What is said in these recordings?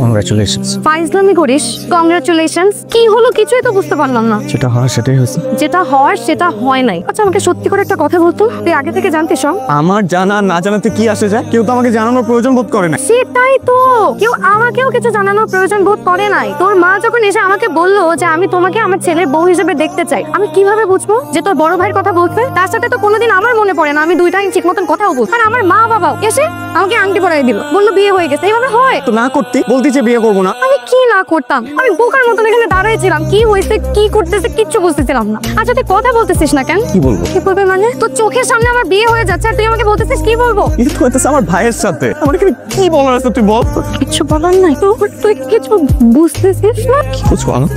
Congratulations. ফাইজলামি করিস? Congratulations কি হলো? কিছুই তো বুঝতে পারলাম না। যেটা হওয়ার সেটাই হয়েছে। যেটা হওয়ার সেটা হয় নাই। আচ্ছা আমাকে সত্যি করে একটা কথা বলতো, তুই আগে থেকে জানতিস সব? আমার জানা না জানাতে কি আসে যায়? কেউ তো আমাকে জানানোর প্রয়োজন বোধ করে না। সেটাই তো, কেউ আমাকেও কিছু জানানোর প্রয়োজন বোধ করে নাই। তোর মা যখন এসে আমাকে বললো যে আমি তোমাকে আমার ছেলের বউ হিসেবে দেখতে চাই, আমি কিভাবে বুঝবো যে তোর বড় ভাইয়ের কথা বলছে? তার সাথে তো কোনোদিন আমার মনে পড়ে না আমি দুই টাইম ঠিক মতন কথাও বলছি। আর আমার মা বাবাও এসে আমাকে আংটি পরাই দিল, বললো বিয়ে হয়ে গেছে। এইভাবে হয়? তো না করতে বলতি যে বিয়ে করবো না। আমি কি না করতাম? আমি বোকার মতন এখানে দাঁড়াইছিলাম, কি হয়েছে কি করতেছে কিচ্ছু বুঝতেছিলাম না। আচ্ছা তুই কথা বলতেছিস না কেন? কি বলবো? কি বলবে মানে? তোর চোখের সামনে আমার বিয়ে হয়ে যাচ্ছে আর তুই আমাকে বলতেছিস কি বলবো? ঈদ হইতেছে আমার ভাইয়ের সাথে, আমার এখানে কি বলার আছে তুই বল। কিছু বলার নাই তো? তুই কিছু বুঝতেছিস না? কি বুঝবো আমি?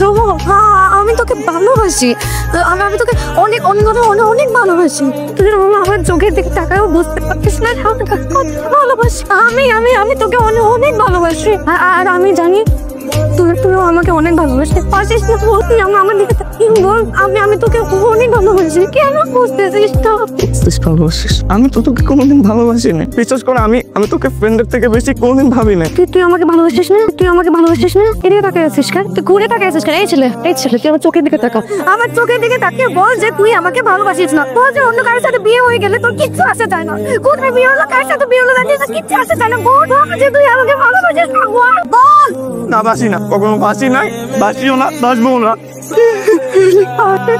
আমি তোকে ভালোবাসি। আমি তোকে অনেক অনেক অনেক অনেক ভালোবাসি। তুই আমার চোখের দিকে তাকাও বুঝতে পারছিস না ভালোবাসি। আমি তোকে অনেক অনেক ভালোবাসি। আর আমি জানি তুইও আমাকে অনেক ভালোবাসি। পারছিস না বলতে আমার দিকে বল। আমি তোকে অনেক ভালোবাসি। কেন বুঝতেছিস না? ভালোবাসিস? আমি তো তোকে কোনোদিন ভালোবাসি না। বিশ্বাস করে আমি তোকে ফ্রেন্ডের থেকে বেশি কোনোদিন ভাবি না। তুই আমাকে ভালোবাসিস না? তুই আমাকে ভালোবাসিস না? এদিকে তাকিয়ে আছিস কেন? তুই ঘুরে তাকিয়ে আছিস কেন? এই ছেলে তুই আমার চোখের দিকে তাকা। আমার চোখের দিকে তাকিয়ে বল যে তুই আমাকে ভালোবাসিস না। বল যে অন্য কারোর সাথে বিয়ে হয়ে গেলে তোর কিচ্ছু আসে যায় না। কোথায় বিয়ে হলো, কার সাথে বিয়ে হলো জানিস না, কিচ্ছু আসে যায় না। বল যে তুই আমাকে ভালোবাসিস না। বল। না বাসি না, কখনো বাসি নাই, বাসিও না, বাসবো না।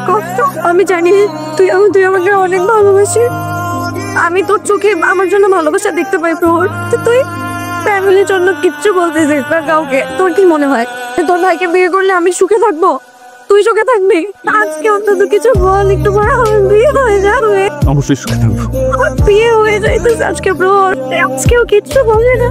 কষ্ট আমি জানি তুই আমাকে অনেক ভালোবাসিস। আমি তোর চোখে আমার জন্য ভালোবাসা দেখতে পাই প্রহর। তুই ফ্যামিলির জন্য কিচ্ছু বলতেছিস না কাউকে। তোর কি মনে হয় তোর ভাইকে বিয়ে করলে আমি সুখে থাকবো? তুই সুখে থাকবি? আজকে অন্তত কিছু বল, একটু পরে আমার বিয়ে হয়ে যাবে। অবশ্যই সুখে থাকবো। আমার বিয়ে হয়ে যাইতেছে আজকে প্রহর, আজকেও কিচ্ছু বলে না।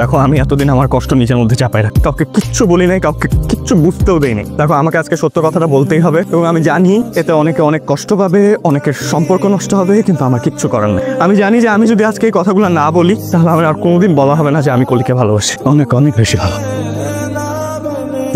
দেখো আমি এতদিন আমার কষ্ট নিজের মধ্যে চাপাই রাখি, কাউকে কিচ্ছু বলি নাই, কাউকে কিচ্ছু বুঝতেও দেয়নি। দেখো আমাকে আজকে সত্য কথাটা বলতেই হবে, এবং আমি জানি এতে অনেকে অনেক কষ্ট পাবে, অনেকের সম্পর্ক নষ্ট হবে, কিন্তু আমার কিচ্ছু করার নেই। আমি জানি যে আমি যদি আজকে এই কথাগুলো না বলি তাহলে আমার আর কোনোদিন বলা হবে না যে আমি কলিকে ভালোবাসি। অনেক অনেক বেশি ভালো।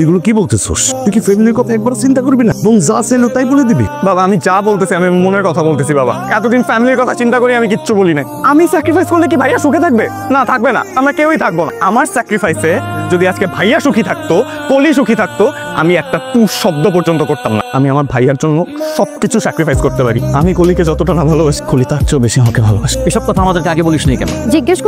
এগুলো কি বলতেছোস? তুই কি ফ্যামিলির কথা একবার চিন্তা করবি না এবং যা চাইলো তাই বলে দিবি? বাবা আমি যা বলতেছি আমি মনের কথা বলতেছি বাবা। এতদিন ফ্যামিলির কথা চিন্তা করি আমি কিচ্ছু বলি না। আমি স্যাক্রিফাইস করলে কি ভাইয়া সুখে থাকবে? না, থাকবে না। আমরা কেউই থাকবো না। আমার স্যাক্রিফাইসে যদি আজকে ভাইয়া সুখী থাকতো, কলি সুখী থাকতো, আমি একটা টু শব্দ পর্যন্ত করতাম না। আমি আমার ভাইয়ার জন্য সবকিছু স্যাক্রিফাইস করতে পারি। আমি কলিকে যতটা না ভালোবাসি, কলি তার চেয়েও বেশি আমাকে ভালোবাসি। এসব কথা আমাদেরকে আগে বলিস নি কেন? জিজ্ঞেস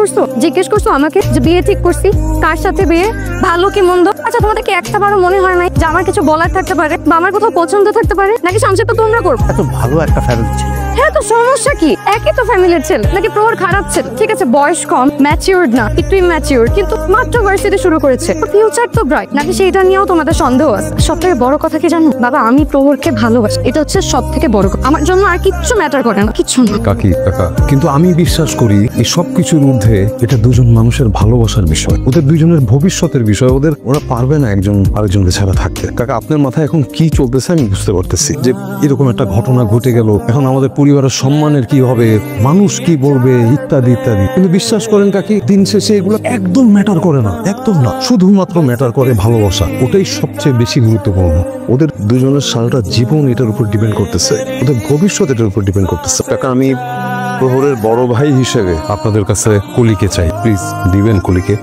করছো আমাকে যে বিয়ে ঠিক করছি, কার সাথে বিয়ে, ভালো কি মন্দ? আচ্ছা তোমাদেরকে একটা বারও মনে হয় নাই যে আমার কিছু বলার থাকতে পারে বা আমার কোথাও পছন্দ থাকতে পারে? নাকি সংসার তো তোমরা করবে? এত ভালো একটা ফ্যামিলি ছিল। হ্যাঁ তো সমস্যা কি? একই তো ফ্যামিলির ছেলে। নাকি প্রহর খারাপ ছেলে? ঠিক আছে বয়স কম, ম্যাচিউরড না, একটু ইম্যাচিউরড, কিন্তু মাত্র ভার্সিটি শুরু করেছে। ফিউচার তো ব্রাইট। নাকি সেটা নিয়েও তোমাদের সন্দেহ আছে? সব থেকে বড় কথা কি জানো বাবা, আমি প্রহরকে ভালোবাসি। এটা হচ্ছে সব থেকে বড় কথা। আমার জন্য আর কিচ্ছু ম্যাটার করে না, কিচ্ছু না। কাকা কিন্তু আমি বিশ্বাস করি এই সব কিছুর ঊর্ধ্বে এটা দুজন মানুষের ভালোবাসার বিষয়, ওদের দুজনের ভবিষ্যতের বিষয়। ওরা পারবে না একজন আরেকজনকে ছাড়া থাকতে। কাকা আপনার মাথায় এখন কি চলতেছে আমি বুঝতে পারতেছি, যে এরকম একটা ঘটনা ঘটে গেল, এখন আমাদের পরিবারের সম্মানের কি হবে, মানুষ কি বলবে, ইত্যাদি ইত্যাদি। কিন্তু বিশ্বাস করেন কাকি, দিন শেষে এগুলো একদম ম্যাটার করে না, একদম না। শুধুমাত্র ম্যাটার করে ভালোবাসা, ওটাই সবচেয়ে বেশি গুরুত্বপূর্ণ। ওদের দুজনের সারাটা জীবন এটার উপর ডিপেন্ড করতেছে, ওদের ভবিষ্যৎ এটার উপর ডিপেন্ড করতেছে। কাকা আমি প্রহরের বড় ভাই হিসেবে আপনাদের কাছে কলিকে চাই, প্লিজ দিবেন কলিকে।